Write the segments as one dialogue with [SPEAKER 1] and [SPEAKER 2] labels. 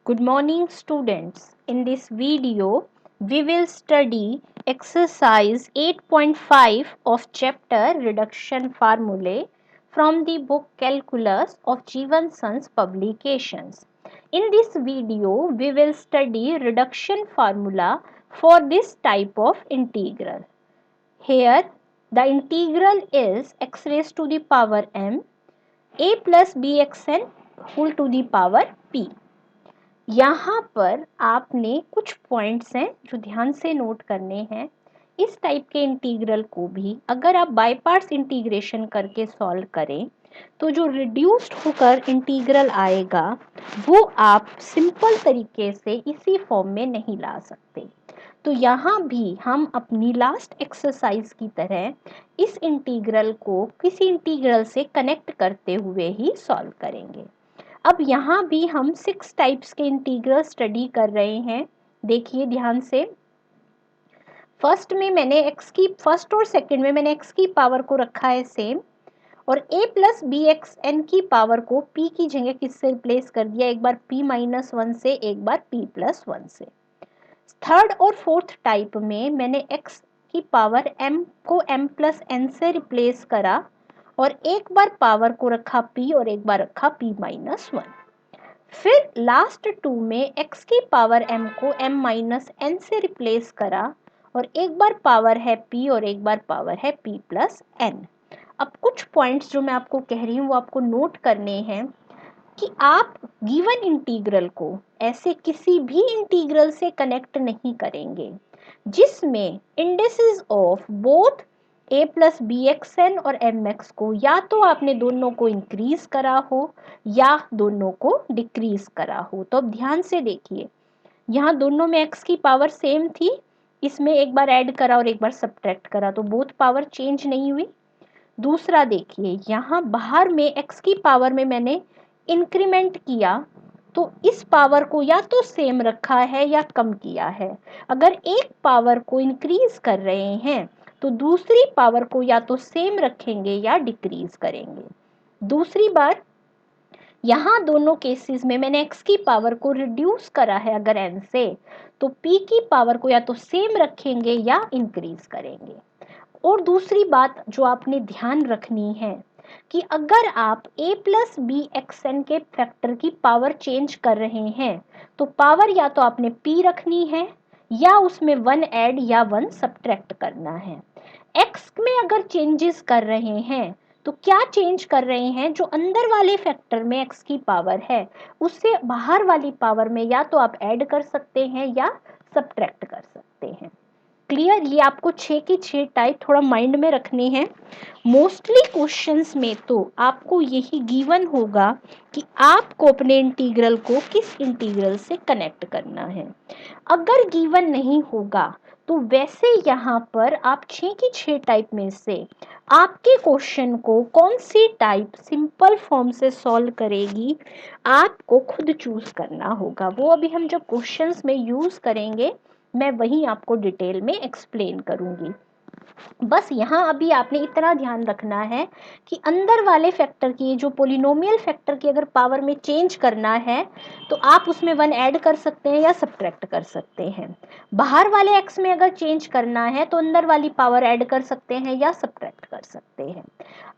[SPEAKER 1] Good morning students. In this video, we will study exercise 8.5 of chapter Reduction Formulae from the book Calculus of Jeevan Sons Publications. In this video, we will study reduction formula for this type of integral. Here, the integral is x raised to the power m a plus bxn whole to the power p. यहाँ पर आपने कुछ points हैं जो ध्यान से note करने हैं। इस टाइप के इंटीग्रल को भी अगर आप बाय पार्ट्स इंटीग्रेशन करके सॉल्व करें तो जो रिड्यूस्ड होकर इंटीग्रल आएगा वो आप सिंपल तरीके से इसी फॉर्म में नहीं ला सकते। तो यहाँ भी हम अपनी लास्ट एक्सरसाइज की तरह इस इंटीग्रल को किसी इंटीग्रल से कनेक्ट करते हुए ही सॉल्व करेंगे। अब यहाँ भी हम 6 टाइप्स के इंटीग्रल स्टडी कर रहे हैं। देखिए ध्यान से, फर्स्ट और सेकंड में मैंने x की पावर को रखा है सेम और a plus B x N की पावर को p की जगह किससे रिप्लेस कर दिया, एक बार p माइनस 1 से, एक बार p प्लस 1 से। थर्ड और फोर्थ टाइप में मैंने x की पावर m को m प्लस n से रिप्लेस करा और एक बार पावर को रखा p और एक बार रखा p माइनस 1। फिर लास्ट टू में x की पावर m को m माइनस n से रिप्लेस करा और एक बार पावर है p और एक बार पावर है p प्लस n। अब कुछ पॉइंट्स जो मैं आपको कह रही हूँ वो आपको नोट करने हैं कि आप गिवन इंटीग्रल को ऐसे किसी भी इंटीग्रल से कनेक्ट नहीं करेंगे जिसमें indices of both a plus B x N और एम एक्स को या तो आपने दोनों को इंक्रीज करा हो या दोनों को डिक्रीज करा हो। तो अब ध्यान से देखिए, यहाँ दोनों में x की पावर सेम थी, इसमें एक बार ऐड करा और एक बार सब्ट्रैक्ट करा तो बोथ पावर चेंज नहीं हुई। दूसरा देखिए, यहाँ बाहर में x की पावर में मैंने इंक्रीमेंट किया तो इस पावर को या तो सेम रखा है या कम किया है। अगर एक पावर को इंक्रीज कर रहे हैं तो दूसरी पावर को या तो सेम रखेंगे या डिक्रीज करेंगे। दूसरी बार, यहाँ दोनों केसेस में मैंने x की पावर को रिड्यूस करा है अगर n से, तो p की पावर को या तो सेम रखेंगे या इंक्रीज करेंगे। और दूसरी बात जो आपने ध्यान रखनी है कि अगर आप a plus B x N के फैक्टर की पावर चेंज कर रहे हैं तो पावर या तो आपने p रखनी है या उसमें 1 ऐड या 1 सब्ट्रैक्ट करना है। x में अगर चेंजेस कर रहे हैं तो क्या चेंज कर रहे हैं, जो अंदर वाले फैक्टर में x की पावर है उससे बाहर वाली पावर में या तो आप ऐड कर सकते हैं या सब्ट्रैक्ट कर सकते हैं। क्लियर? ये आपको 6 की 6 टाइप थोड़ा माइंड में रखने हैं। मोस्टली क्वेश्चंस में तो आपको यही गिवन होगा कि आपको अपने इंटीग्रल को किस इंटीग्रल से कनेक्ट करना है। अगर गिवन नहीं होगा तो वैसे यहाँ पर आप 6 की 6 टाइप में से आपके क्वेश्चन को कौन सी टाइप सिंपल फॉर्म से सॉल्व करेगी आपको खुद चूज करना होगा। वो अभी हम जब क्वेश्चंस में यूज करेंगे मैं वही आपको डिटेल में एक्सप्लेन करूंगी। बस यहाँ अभी आपने इतना ध्यान रखना है कि अंदर वाले फैक्टर की, जो पोलिनोमियल फैक्टर की अगर पावर में चेंज करना है तो आप उसमें 1 ऐड कर सकते हैं या सब्ट्रैक्ट कर सकते हैं। बाहर वाले x में अगर चेंज करना है तो अंदर वाली पावर ऐड कर सकते हैं या सब्ट्रैक्ट कर सकते हैं।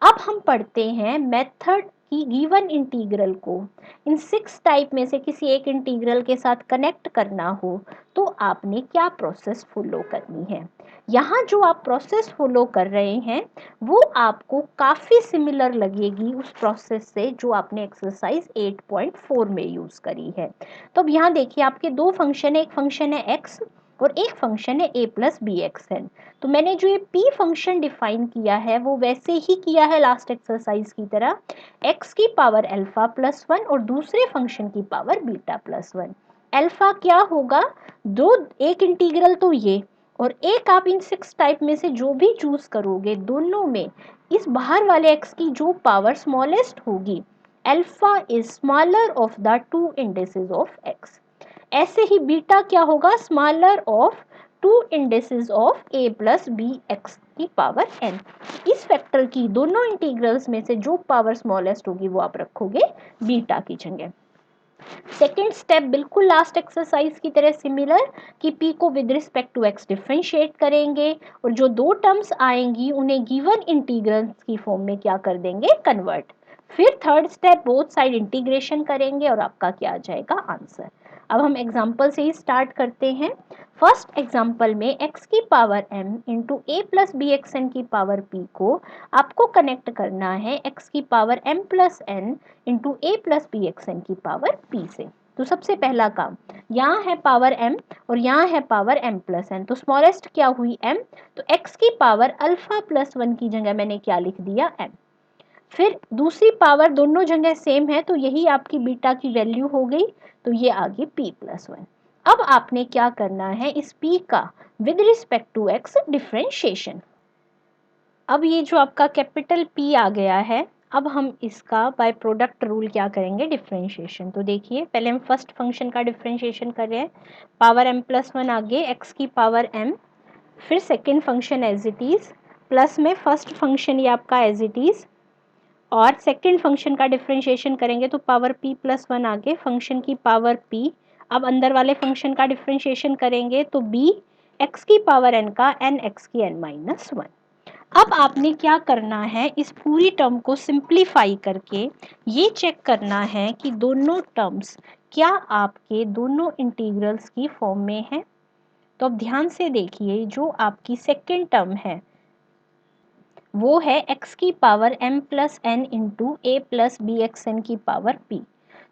[SPEAKER 1] अब हम पढ़ते हैं मेथड की गिवन इंटीग्रल को इन 6 टाइप में से किसी एक इंटीग्रल के साथ कनेक्ट करना हो तो आपने क्या प्रोसेस फॉलो करनी है। यहाँ जो आप प्रोसेस फॉलो कर रहे हैं वो आपको काफ़ी सिमिलर लगेगी उस प्रोसेस से जो आपने एक्सरसाइज 8.4 में यूज़ करी है। तो अब यहाँ देखिए, आपके दो फंक्शन है, एक फंक्शन है x और एक फंक्शन है a plus B x N. तो मैंने जो ये p फंक्शन डिफाइन किया है वो वैसे ही किया है लास्ट एक्सरसाइज की तरह, x की पावर अल्फा प्लस 1 और दूसरे फंक्शन की पावर बीटा प्लस 1। अल्फा क्या होगा, दो, एक इंटीग्रल तो ये और एक आप इन 6 टाइप में से जो भी चूज करोगे दोनों में इस बाहर वाले x की जो पावर स्मॉलेस्ट होगी, alpha is smaller of the two indices of x। ऐसे ही बीटा क्या होगा, smaller of two indices of a plus B x की पावर n। इस फैक्टर की दोनों इंटीग्रल्स में से जो पावर स्मॉलेस्ट होगी वो आप रखोगे बीटा की जगह। सेकेंड स्टेप बिल्कुल लास्ट एक्सरसाइज की तरह सिमिलर कि p को with respect to x differentiate करेंगे और जो दो टर्म्स आएंगी उन्हें गिवन इंटीग्रल्स की फॉर्म में क्या कर देंगे, कन्वर्ट। फिर third step both side integration करेंगे और आपका क्या आ जाएगा, आंसर। अब हम एग्जाम्पल से ही स्टार्ट करते हैं। फर्स्ट एग्जाम्पल में x की power m into a plus B x N की पावर p को आपको कनेक्ट करना है x की power m plus n into a plus B x N की पावर p से। तो सबसे पहला काम, यहाँ है पावर m और यहाँ है पावर m प्लस n, तो स्मॉलेस्ट क्या हुई m, तो x की पावर अल्फा प्लस 1 की जगह मैंने क्या लिख दिया m। फिर दूसरी पावर दोनों जगह सेम है तो यही आपकी बीटा की वैल्यू हो गई, तो ये आ गई p प्लस 1। अब आपने क्या करना है, इस p का with respect to x differentiation. अब ये जो आपका कैपिटल P आ गया है, अब हम इसका बाय प्रोडक्ट रूल क्या करेंगे, डिफरेंशिएशन। तो देखिए पहले हम फर्स्ट फंक्शन का डिफरेंशिएशन कर रहे हैं, पावर m प्लस 1 आगे x की पावर m, फिर second function as it is, plus में फर्स्ट फंक्शन ये आपका एज इट इज, और सेकेंड फंक्शन का डिफरेंशिएशन करेंगे तो पावर p प्लस 1 आगे फंक्शन की पावर p। अब अंदर वाले फंक्शन का डिफरेंशिएशन करेंगे तो b x की पावर n का n x की n माइनस 1। अब आपने क्या करना है, इस पूरी टर्म को सिंप्लीफाई करके ये चेक करना है कि दोनों टर्म्स क्या आपके दोनों इंटीग्रल्स की फॉर्म में है। तो अब ध्यान से देखिए, जो आपकी सेकेंड टर्म है वो है x की power m plus n into a plus B x N की पावर p।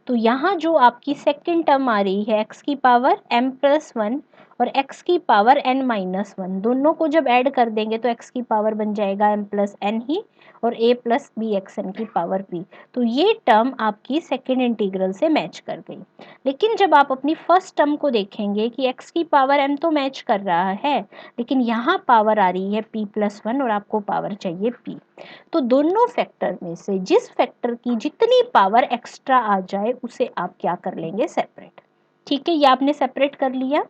[SPEAKER 1] तो यहाँ जो आपकी सेकेंड टर्म आ रही है x की पावर m प्लस 1 और x की पावर n माइनस 1, दोनों को जब ऐड कर देंगे तो x की पावर बन जाएगा m प्लस n ही और a plus B x N की पावर p। तो ये टर्म आपकी सेकेंड इंटीग्रल से मैच कर गई। लेकिन जब आप अपनी फर्स्ट टर्म को देखेंगे कि x की पावर m तो मैच कर रहा है, लेकिन यहाँ पावर आ रही है p प्लस 1 और आपको पावर चाहिए p। तो दोनों फैक्टर में से जिस फैक्टर की जितनी पावर एक्स्ट्रा आ जाए उसे आप क्या कर लेंगे, सेपरेट। ठीक है, ये आपने सेपरेट कर लिया।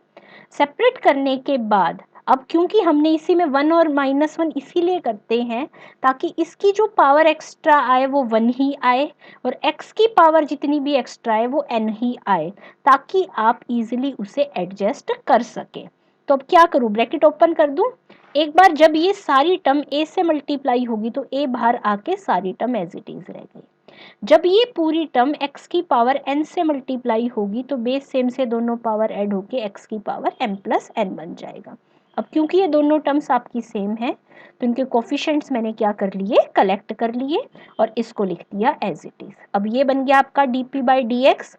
[SPEAKER 1] सेपरेट करने के बाद अब क्योंकि हमने इसी में 1 और माइनस 1 इसीलिए करते हैं ताकि इसकी जो पावर एक्स्ट्रा आए वो 1 ही आए और x की पावर जितनी भी एक्स्ट्रा आए वो n ही आए, ताकि आप इजीली उसे एडजस्ट कर सके। तो अब क्या करूं, ब्रैकेट ओपन कर दूं। एक बार जब ये सारी टर्म a से मल्टीप्लाई होगी तो a बाहर आके सारी टर्म एज इट इज रह गई। जब ये पूरी टर्म x की पावर n से मल्टीप्लाई होगी तो बेस सेम से दोनों पावर ऐड होके x की पावर m प्लस n बन जाएगा। अब क्योंकि ये दोनों टर्म्स आपकी सेम है तो इनके कोफिशिएंट्स मैंने क्या कर लिए, कलेक्ट कर लिए और इसको लिख दिया एज इट इज। अब ये बन गया आपका dp by dx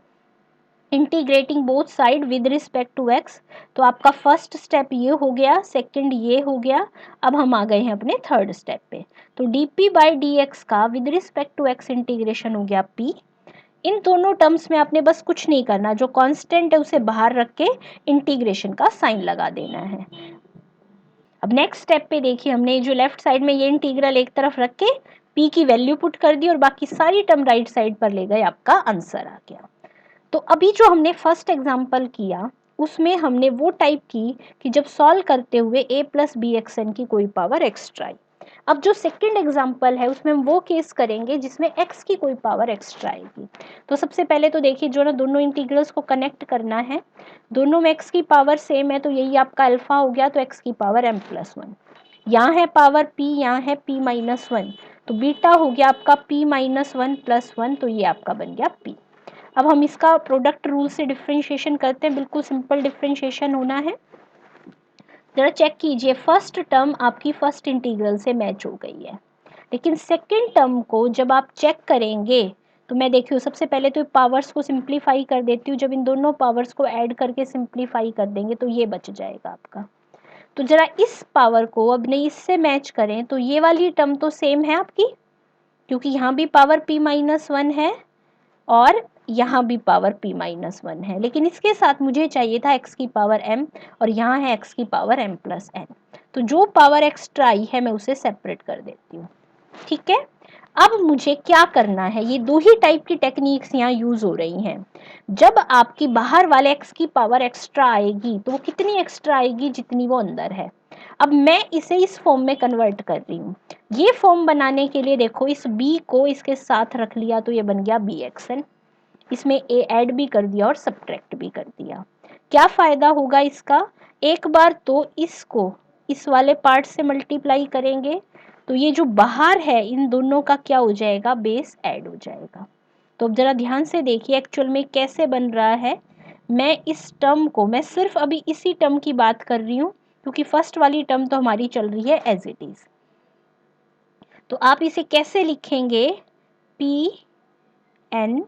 [SPEAKER 1] integrating both side with respect to x। तो आपका फर्स्ट स्टेप ये हो गया, सेकंड ये हो गया। अब हम आ गए हैं अपने थर्ड स्टेप पे। तो dp बाई dx का with respect to x integration हो गया p। इन दोनों टर्म्स में आपने बस कुछ नहीं करना, जो कांस्टेंट है उसे बाहर रख के इंटीग्रेशन का साइन लगा देना है। अब नेक्स्ट स्टेप पे देखिए, हमने जो लेफ्ट साइड में ये इंटीग्रल एक तरफ रख के p की वैल्यू पुट कर दी और बाकी सारी टर्म राइट साइड पर ले गए, आपका आंसर आ गया। तो अभी जो हमने फर्स्ट एग्जाम्पल किया उसमें हमने वो टाइप की कि जब सॉल्व करते हुए a plus B x N की कोई पावर एक्स्ट्रा आई। अब जो सेकंड एग्जाम्पल है उसमें हम वो केस करेंगे जिसमें x की कोई पावर एक्स्ट्रा आएगी। तो सबसे पहले तो देखिए, जो ना दोनों इंटीग्रल्स को कनेक्ट करना है, दोनों में x की पावर सेम है तो यही आपका अल्फा हो गया, तो x की पावर m प्लस 1। यहाँ है पावर p, यहाँ है p माइनस 1, तो बीटा हो गया आपका p माइनस 1 प्लस 1, तो ये आपका बन गया p। अब हम इसका प्रोडक्ट रूल से डिफरेंशिएशन करते हैं, बिल्कुल सिंपल डिफरेंशिएशन होना है। जरा चेक कीजिए, फर्स्ट टर्म आपकी फर्स्ट इंटीग्रल से मैच हो गई है, लेकिन सेकंड टर्म को जब आप चेक करेंगे तो मैं देखिए सबसे पहले तो पावर्स को सिंप्लीफाई कर देती हूँ। जब इन दोनों पावर्स को ऐड करके सिंप्लीफाई कर देंगे तो ये बच जाएगा आपका। तो जरा इस पावर को अब नहीं इससे मैच करें तो ये वाली टर्म तो सेम है आपकी, क्योंकि यहाँ भी पावर p माइनस 1 है और यहाँ भी पावर p माइनस 1 है, लेकिन इसके साथ मुझे चाहिए था x की पावर m और यहाँ है x की पावर m प्लस n। तो जो पावर एक्स्ट्रा आई है मैं उसे सेपरेट कर देती हूँ। ठीक है, अब मुझे क्या करना है, ये दो ही टाइप की टेक्निक्स यहाँ यूज हो रही हैं। जब आपकी बाहर वाले x की पावर एक्स्ट्रा आएगी तो वो कितनी एक्स्ट्रा आएगी, जितनी वो अंदर है। अब मैं इसे इस फॉर्म में कन्वर्ट कर रही हूँ। ये फॉर्म बनाने के लिए देखो, इस b को इसके साथ रख लिया तो ये बन गया bxn। इसमें ए ऐड भी कर दिया और सब्ट्रैक्ट भी कर दिया। क्या फ़ायदा होगा इसका, एक बार तो इसको इस वाले पार्ट से मल्टीप्लाई करेंगे तो ये जो बाहर है इन दोनों का क्या हो जाएगा, बेस ऐड हो जाएगा। तो अब जरा ध्यान से देखिए एक्चुअल में कैसे बन रहा है। मैं इस टर्म को, मैं सिर्फ अभी इसी टर्म की बात कर रही हूँ क्योंकि फर्स्ट वाली टर्म तो हमारी चल रही है एज इट इज। तो आप इसे कैसे लिखेंगे, पी एन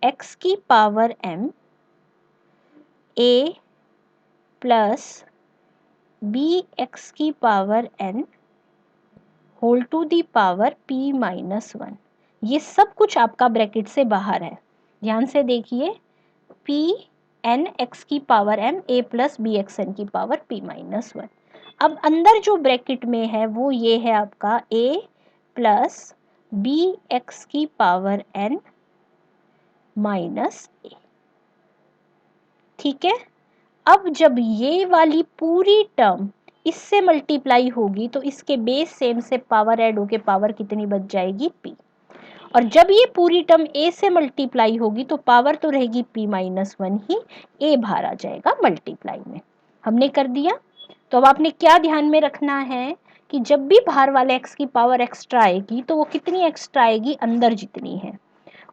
[SPEAKER 1] एक्स की power m a plus B x की power n whole to the power p minus 1। ये सब कुछ आपका ब्रैकेट से बाहर है, ध्यान से देखिए, पी एन एक्स की power m a plus B x N की पावर p माइनस 1। अब अंदर जो ब्रैकेट में है वो ये है आपका a प्लस बी एक्स की पावर n माइनस a। ठीक है, अब जब ये वाली पूरी टर्म इससे मल्टीप्लाई होगी तो इसके बेस सेम से पावर ऐड होके पावर कितनी बच जाएगी, p। और जब ये पूरी टर्म a से मल्टीप्लाई होगी तो पावर तो रहेगी p माइनस 1 ही, a बाहर आ जाएगा मल्टीप्लाई में। हमने कर दिया। तो अब आपने क्या ध्यान में रखना है कि जब भी बाहर वाले x की पावर एक्स्ट्रा आएगी तो वो कितनी एक्स्ट्रा आएगी, अंदर जितनी है।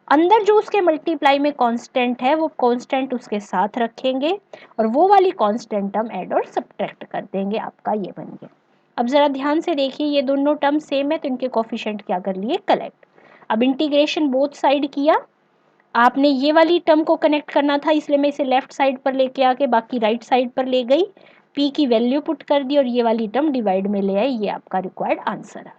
[SPEAKER 1] अंदर जो उसके मल्टीप्लाई में कांस्टेंट है वो कांस्टेंट उसके साथ रखेंगे और वो वाली कांस्टेंट हम ऐड और सब्ट्रैक्ट कर देंगे, आपका ये बन गया। अब जरा ध्यान से देखिए, ये दोनों टर्म सेम है तो इनके कोफिशिएंट क्या कर लिए, कलेक्ट। अब इंटीग्रेशन बोथ साइड किया, आपने ये वाली टर्म को कनेक्ट करना था इसलिए मैं इसे लेफ्ट साइड पर लेके आके बाकी राइट साइड पर ले गई, p की वैल्यू पुट कर दी और ये वाली टर्म डिवाइड में ले आई, ये आपका रिक्वायर्ड आंसर आ गया।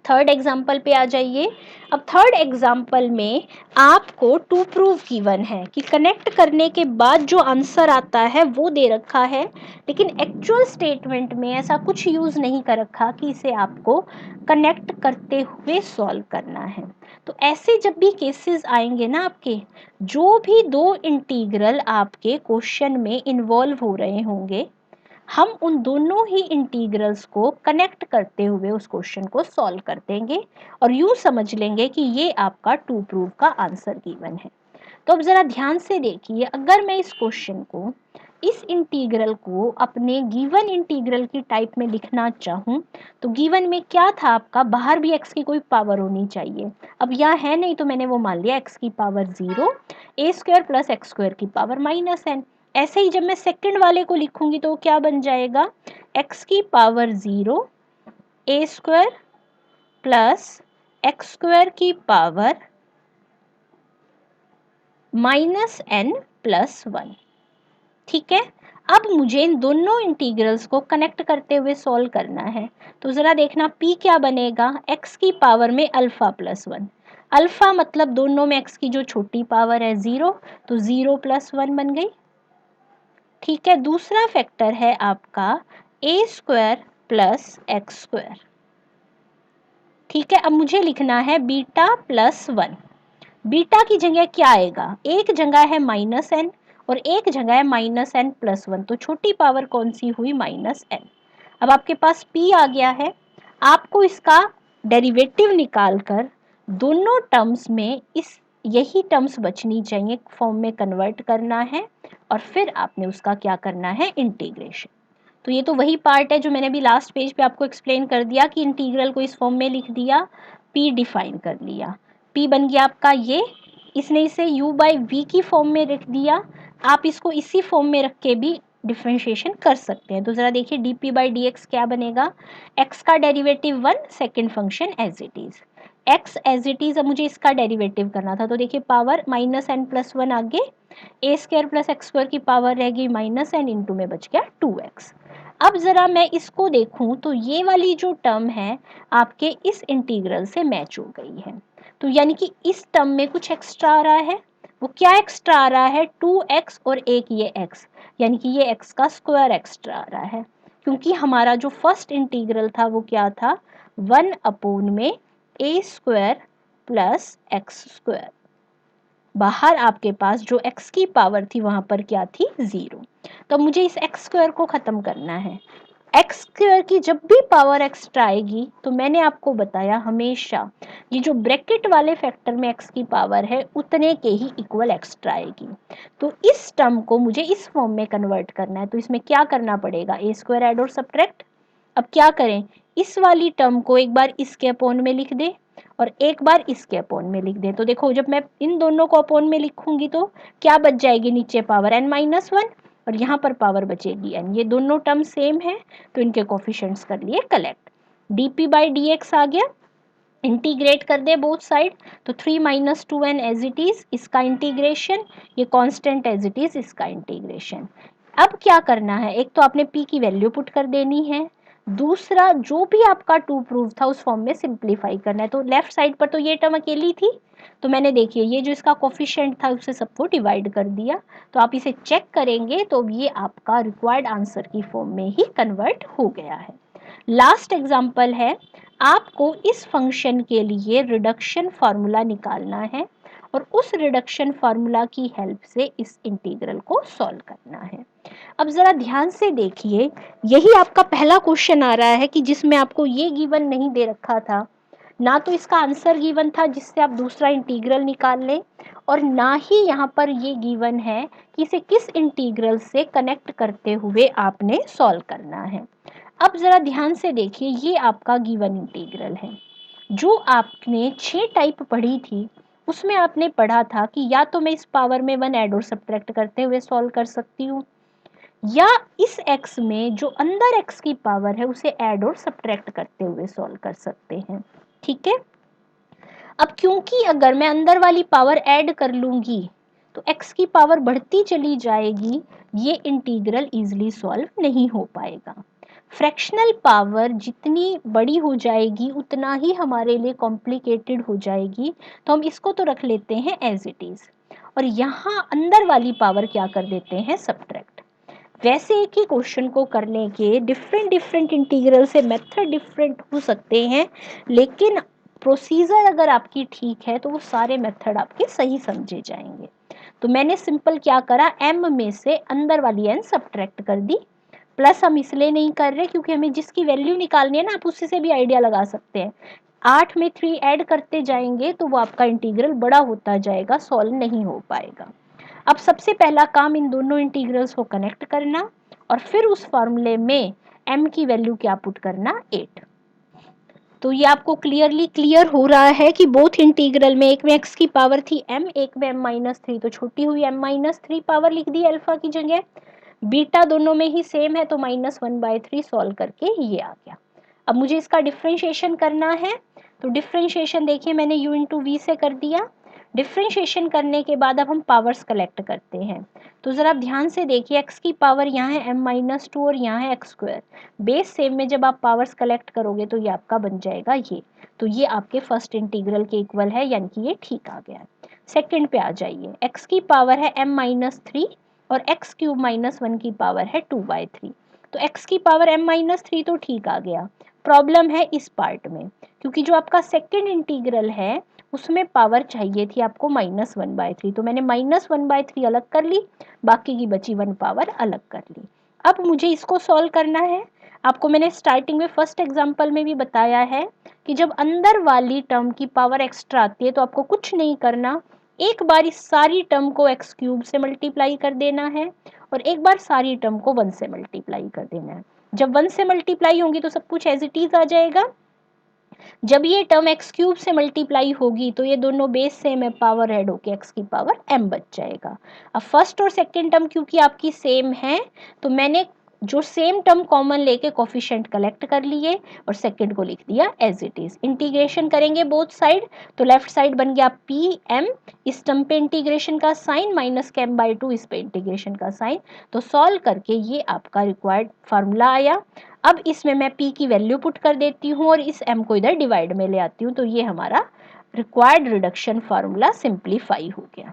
[SPEAKER 1] थर्ड एग्जाम्पल पे आ जाइए। अब थर्ड एग्जाम्पल में आपको टू प्रूव गिवन है कि कनेक्ट करने के बाद जो आंसर आता है वो दे रखा है, लेकिन एक्चुअल स्टेटमेंट में ऐसा कुछ यूज नहीं कर रखा कि इसे आपको कनेक्ट करते हुए सॉल्व करना है। तो ऐसे जब भी केसेस आएंगे ना आपके, जो भी दो इंटीग्रल आपके क्वेश्चन में इन्वॉल्व हो रहे होंगे, हम उन दोनों ही इंटीग्रल्स को कनेक्ट करते हुए उस क्वेश्चन को सॉल्व कर देंगे और यूं समझ लेंगे कि ये आपका टू प्रूव का आंसर गिवन है। तो अब जरा ध्यान से देखिए, अगर मैं इस क्वेश्चन को, इस इंटीग्रल को अपने गिवन इंटीग्रल की टाइप में लिखना चाहूँ तो गिवन में क्या था आपका, बाहर भी x की कोई पावर होनी चाहिए। अब यहाँ है नहीं तो मैंने वो मान लिया x की power 0, a square plus x square की पावर माइनस n। ऐसे ही जब मैं सेकंड वाले को लिखूंगी तो क्या बन जाएगा, x की power 0 a square plus x square की पावर माइनस n प्लस 1। ठीक है, अब मुझे इन दोनों इंटीग्रल्स को कनेक्ट करते हुए सॉल्व करना है। तो जरा देखना p क्या बनेगा, x की पावर में अल्फा प्लस 1। अल्फा मतलब दोनों में x की जो छोटी पावर है 0, तो 0 प्लस 1 बन गई। ठीक है, दूसरा फैक्टर है आपका a square plus x square. ठीक है, अब मुझे लिखना है बीटा प्लस 1। बीटा की जगह क्या आएगा, एक जगह है माइनस एन और एक जगह है माइनस एन प्लस 1, तो छोटी पावर कौन सी हुई, माइनस एन। अब आपके पास p आ गया है, आपको इसका डेरिवेटिव निकालकर दोनों टर्म्स में इस यही टर्म्स बचनी चाहिए फॉर्म में कन्वर्ट करना है और फिर आपने उसका क्या करना है, इंटीग्रेशन। तो ये तो वही पार्ट है जो मैंने भी लास्ट पेज पे आपको एक्सप्लेन कर दिया कि इंटीग्रल को इस फॉर्म में लिख दिया, p डिफाइन कर लिया, p बन गया आपका ये, इसने इसे u बाई वी की फॉर्म में रख दिया। आप इसको इसी फॉर्म में रख के भी डिफ्रेंशिएशन कर सकते हैं। तो जरा देखिए डी बाई डी एक्स क्या बनेगा, x का derivative 1, second function as it is, x as it is. अब मुझे इसका डेरिवेटिव करना था तो देखिए पावर माइनस एन प्लस 1 आगे, ए स्क्वायर प्लस एक्स स्क्वायर की पावर रहेगी माइनस एन, इंटू में बच गया 2x। अब ज़रा मैं इसको देखूं तो ये वाली जो टर्म है आपके इस इंटीग्रल से मैच हो गई है, तो यानी कि इस टर्म में कुछ एक्स्ट्रा आ रहा है। वो क्या एक्स्ट्रा आ रहा है, 2x और एक ये x, यानी कि ये x का स्क्वायर एक्स्ट्रा आ रहा है, क्योंकि हमारा जो फर्स्ट इंटीग्रल था वो क्या था, 1 अपॉन में a square plus x square. बाहर आपके पास जो x की पावर थी वहां पर क्या थी, 0। तो मुझे इस एक्स स्क्वायर को खत्म करना है। एक्स स्क्वायर की जब भी पावर एक्स्ट्रा आएगी तो मैंने आपको बताया हमेशा ये जो ब्रैकेट वाले फैक्टर में एक्स की पावर है उतने के ही इक्वल एक्स्ट्रा आएगी। तो इस टर्म को मुझे इस फॉर्म में कन्वर्ट करना है, तो इसमें क्या करना पड़ेगा, ए स्क्वायर ऐड और सब्ट्रैक्ट। अब क्या करें, इस वाली टर्म को एक बार इसके अपॉन में लिख दे और एक बार इसके अपॉन में लिख दे। तो देखो जब मैं इन दोनों को अपॉन में लिखूंगी तो क्या बच जाएगी, नीचे पावर n माइनस वन और यहाँ पर पावर बचेगी n। ये दोनों टर्म सेम है तो इनके कोफिशिएंट्स कर लिए कलेक्ट। dp बाई dx आ गया, इंटीग्रेट कर दे बोथ साइड तो 3 minus two N as it is, इसका इंटीग्रेशन, ये कांस्टेंट एज इट इज, इसका इंटीग्रेशन। अब क्या करना है, एक तो आपने p की वैल्यू पुट कर देनी है, दूसरा जो भी आपका टू प्रूव था उस फॉर्म में सिंप्लीफाई करना है। तो लेफ्ट साइड पर तो ये टर्म अकेली थी तो मैंने देखिए ये जो इसका कोफिशिएंट था उससे सबको डिवाइड कर दिया। तो आप इसे चेक करेंगे तो ये आपका रिक्वायर्ड आंसर की फॉर्म में ही कन्वर्ट हो गया है। लास्ट एग्जांपल है, आपको इस फंक्शन के लिए रिडक्शन फार्मूला निकालना है और उस रिडक्शन फार्मूला की हेल्प से इस इंटीग्रल को सॉल्व करना है। अब जरा ध्यान से देखिए, यही आपका पहला क्वेश्चन आ रहा है कि जिसमें आपको ये गिवन नहीं दे रखा था, ना तो इसका आंसर गिवन था जिससे आप दूसरा इंटीग्रल निकाल लें और ना ही यहाँ पर ये गिवन है कि इसे किस इंटीग्रल से कनेक्ट करते हुए आपने सॉल्व करना है। अब जरा ध्यान से देखिए, ये आपका गिवन इंटीग्रल है। जो आपने 6 टाइप पढ़ी थी उसमें आपने पढ़ा था कि या तो मैं इस पावर में 1 ऐड और सब्ट्रैक्ट करते हुए सॉल्व कर सकती हूँ या इस x में जो अंदर x की पावर है उसे ऐड और सब्ट्रैक्ट करते हुए सॉल्व कर सकते हैं। ठीक है, अब क्योंकि अगर मैं अंदर वाली पावर ऐड कर लूंगी तो x की पावर बढ़ती चली जाएगी, ये इंटीग्रल इजीली सॉल्व नहीं हो पाएगा। फ्रैक्शनल पावर जितनी बड़ी हो जाएगी उतना ही हमारे लिए कॉम्प्लिकेटेड हो जाएगी, तो हम इसको तो रख लेते हैं एज इट इज और यहाँ अंदर वाली पावर क्या कर देते हैं, सब्ट्रैक्ट। वैसे एक ही क्वेश्चन को करने के डिफरेंट डिफरेंट इंटीग्रल से मेथड डिफरेंट हो सकते हैं, लेकिन प्रोसीजर अगर आपकी ठीक है तो वो सारे मेथड आपके सही समझे जाएंगे। तो मैंने सिंपल क्या करा, m में से अंदर वाली n सब्ट्रैक्ट कर दी। प्लस हम इसलिए नहीं कर रहे क्योंकि हमें जिसकी वैल्यू निकालनी है ना, आप उसी से भी आइडिया लगा सकते हैं। 8 में 3 ऐड करते जाएंगे तो वो आपका इंटीग्रल बड़ा होता जाएगा, सॉल्व नहीं हो पाएगा। अब सबसे पहला काम इन दोनों इंटीग्रल्स को कनेक्ट करना और फिर उस फॉर्मूले में m की वैल्यू क्या पुट करना, 8। तो ये आपको क्लियर हो रहा है कि बोथ इंटीग्रल में एक में x की पावर थी m, एक में m माइनस थ्री, तो छोटी हुई m माइनस थ्री पावर लिख दी अल्फा की जगह। बीटा दोनों में ही सेम है तो minus one by three solve करके ये आ गया। अब मुझे इसका डिफ्रेंशिएशन करना है, तो डिफ्रेंशिएशन देखिए मैंने u इंटू वी से कर दिया। डिफ्रेंशिएशन करने के बाद अब हम पावर्स कलेक्ट करते हैं। तो ज़रा ध्यान से देखिए, x की पावर यहाँ है m माइनस टू और यहाँ है एक्स स्क्वायर। बेस सेम में जब आप पावर्स कलेक्ट करोगे तो ये आपका बन जाएगा ये। तो ये आपके फर्स्ट इंटीग्रल के इक्वल है, यानी कि ये ठीक आ गया है। सेकेंड पे आ जाइए, x की पावर है m माइनस थ्री और एक्स क्यूब माइनस वन की पावर है 2/3। तो x की पावर m माइनस थ्री तो ठीक आ गया। प्रॉब्लम है इस पार्ट में, क्योंकि जो आपका सेकेंड इंटीग्रल है उसमें पावर चाहिए थी आपको -1/3, तो मैंने -1/3 अलग कर ली, बाकी की बची 1 पावर अलग कर ली। अब मुझे इसको सॉल्व करना है। आपको मैंने स्टार्टिंग में फर्स्ट एग्जांपल में भी बताया है कि जब अंदर वाली टर्म की पावर एक्स्ट्रा आती है तो आपको कुछ नहीं करना, एक बार इस सारी टर्म को एक्स क्यूब से मल्टीप्लाई कर देना है और एक बार सारी टर्म को 1 से मल्टीप्लाई कर देना है। जब 1 से मल्टीप्लाई होंगी तो सब कुछ एज इट इज आ जाएगा। जब ये टर्म एक्स क्यूब से मल्टीप्लाई होगी तो ये दोनों बेस सेम है, पावर ऐड होके एक्स की पावर m बच जाएगा। अब फर्स्ट और सेकेंड टर्म क्योंकि आपकी सेम है तो मैंने जो सेम टर्म कॉमन लेके कोफिशिएंट कलेक्ट कर लिए और सेकंड को लिख दिया एज इट इज। इंटीग्रेशन करेंगे बोथ साइड तो लेफ्ट साइड बन गया पी एम, इस टर्म पे इंटीग्रेशन का sign minus came by two, इस पे इंटीग्रेशन का साइन। तो सॉल्व करके ये आपका रिक्वायर्ड फार्मूला आया। अब इसमें मैं p की वैल्यू पुट कर देती हूँ और इस m को इधर डिवाइड में ले आती हूँ, तो ये हमारा रिक्वायर्ड रिडक्शन फार्मूला सिंप्लीफाई हो गया।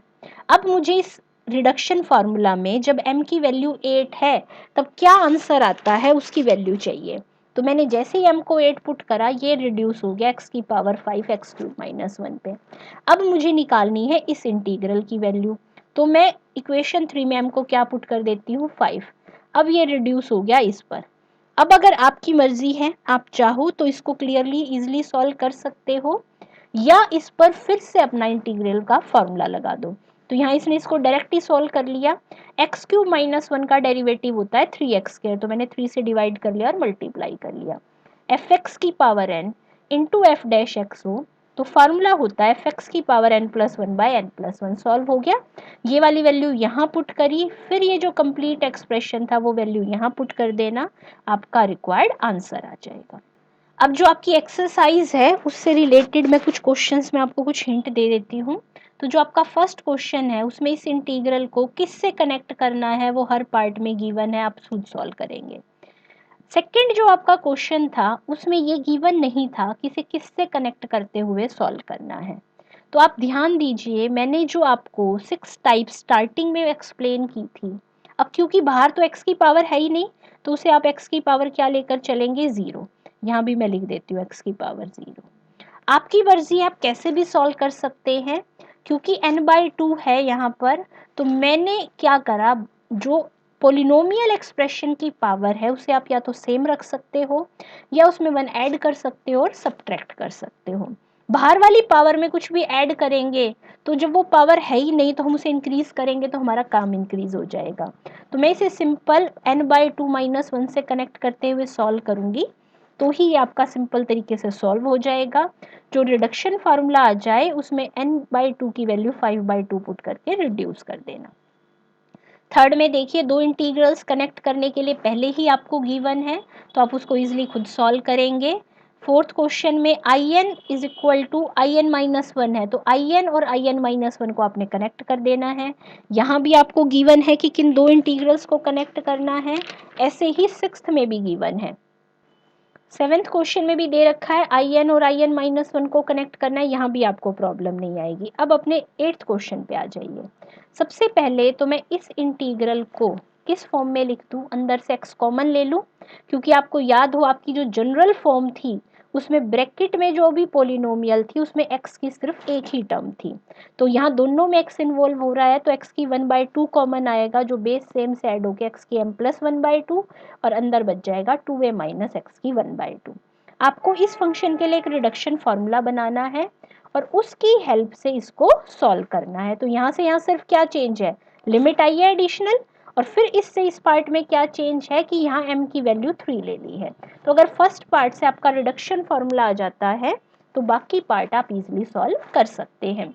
[SPEAKER 1] अब मुझे इस रिडक्शन फार्मूला में जब m की वैल्यू 8 है तब क्या आंसर आता है उसकी वैल्यू चाहिए। तो मैंने जैसे ही m को 8 पुट करा ये रिड्यूस हो गया x की power 5 x cube minus one पे। अब मुझे निकालनी है इस इंटीग्रल की वैल्यू, तो मैं इक्वेशन 3 में m को क्या पुट कर देती हूँ 5। अब ये रिड्यूस हो गया इस पर, अब अगर आपकी मर्जी है, आप चाहो तो इसको क्लियरली इजिली सॉल्व कर सकते हो, या इस पर फिर से अपना इंटीग्रल का फॉर्मूला लगा दो। तो यहाँ इसने इसको डायरेक्ट ही सॉल्व कर लिया। एक्स क्यूब माइनस वन का डेरिवेटिव होता है 3x², तो मैंने 3 से डिवाइड कर लिया और मल्टीप्लाई कर लिया। एफ एक्स की power n into F dash x हो, तो फार्मूला होता है एफ एक्स की power n plus one by n plus one. Solve हो गया। ये वाली वैल्यू यहाँ पुट करी, फिर ये जो कंप्लीट एक्सप्रेशन था वो वैल्यू यहाँ पुट कर देना, आपका रिक्वायर्ड आंसर आ जाएगा। अब जो आपकी एक्सरसाइज है उससे रिलेटेड मैं कुछ क्वेश्चंस में आपको कुछ हिंट दे देती हूँ। तो जो आपका फर्स्ट क्वेश्चन है उसमें इस इंटीग्रल को किससे कनेक्ट करना है वो हर पार्ट में गिवन है, आप खुद सॉल्व करेंगे। सेकंड जो आपका क्वेश्चन था उसमें ये गिवन नहीं था कि इसे किससे कनेक्ट करते हुए सॉल्व करना है। तो आप ध्यान दीजिए, मैंने जो आपको 6 टाइप स्टार्टिंग में एक्सप्लेन की थी, अब क्योंकि बाहर तो x की पावर है ही नहीं, तो उसे आप x की पावर क्या लेकर चलेंगे, 0। यहाँ भी मैं लिख देती हूँ x की पावर 0। आपकी मर्जी, आप कैसे भी सॉल्व कर सकते हैं। क्योंकि n/2 है यहाँ पर, तो मैंने क्या करा, जो पोलिनोमियल एक्सप्रेशन की पावर है उसे आप या तो सेम रख सकते हो, या उसमें 1 ऐड कर सकते हो और सब्ट्रैक्ट कर सकते हो। बाहर वाली पावर में कुछ भी ऐड करेंगे तो जब वो पावर है ही नहीं तो हम उसे इंक्रीज करेंगे तो हमारा काम इंक्रीज हो जाएगा। तो मैं इसे सिंपल n/2 माइनस वन से कनेक्ट करते हुए सॉल्व करूंगी, तो ही ये आपका सिंपल तरीके से सॉल्व हो जाएगा। जो रिडक्शन फार्मूला आ जाए उसमें n/2 की वैल्यू 5/2 पुट करके रिड्यूस कर देना। थर्ड में देखिए, दो इंटीग्रल्स कनेक्ट करने के लिए पहले ही आपको गिवन है, तो आप उसको इजिली खुद सॉल्व करेंगे। फोर्थ क्वेश्चन में in is equal to in minus one है, तो in और in माइनस वन को आपने कनेक्ट कर देना है। यहाँ भी आपको गिवन है कि किन दो इंटीग्रल्स को कनेक्ट करना है, ऐसे ही सिक्स्थ में भी गिवन है। सेवेंथ क्वेश्चन में भी दे रखा है in और in माइनस वन को कनेक्ट करना है, यहाँ भी आपको प्रॉब्लम नहीं आएगी। अब अपने एट्थ क्वेश्चन पे आ जाइए। सबसे पहले तो मैं इस इंटीग्रल को किस फॉर्म में लिख दूं, अंदर से x कॉमन ले लूं, क्योंकि आपको याद हो आपकी जो जनरल फॉर्म थी उसमें ब्रैकेट में जो भी पोलिनोमियल थी उसमें x की सिर्फ एक ही टर्म थी, तो यहाँ दोनों में x इन्वॉल्व हो रहा है, तो x की 1/2 कॉमन आएगा, जो बेस सेम से ऐड होकर x की m प्लस 1/2 और अंदर बच जाएगा 2a माइनस एक्स की 1/2। आपको इस फंक्शन के लिए एक रिडक्शन फॉर्मूला बनाना है और उसकी हेल्प से इसको सॉल्व करना है। तो यहाँ से यहाँ सिर्फ क्या चेंज है, लिमिट आई है एडिशनल, और फिर इससे इस पार्ट में क्या चेंज है कि यहाँ m की वैल्यू 3 ले ली है। तो अगर फर्स्ट पार्ट से आपका रिडक्शन फॉर्मूला आ जाता है तो बाकी पार्ट आप इजीली सॉल्व कर सकते हैं।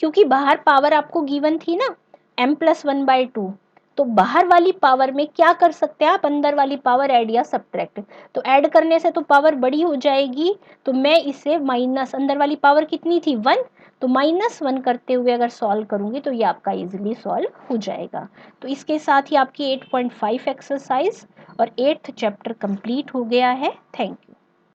[SPEAKER 1] क्योंकि बाहर पावर आपको गिवन थी ना m प्लस 1/2, तो बाहर वाली पावर में क्या कर सकते हैं आप, अंदर वाली पावर ऐड या सब्ट्रैक्ट। तो ऐड करने से तो पावर बड़ी हो जाएगी, तो मैं इसे माइनस, अंदर वाली पावर कितनी थी 1, तो -1 करते हुए अगर सॉल्व करूंगी तो ये आपका इजीली सॉल्व हो जाएगा। तो इसके साथ ही आपकी 8.5 एक्सरसाइज और 8th चैप्टर कंप्लीट हो गया है। Thank you.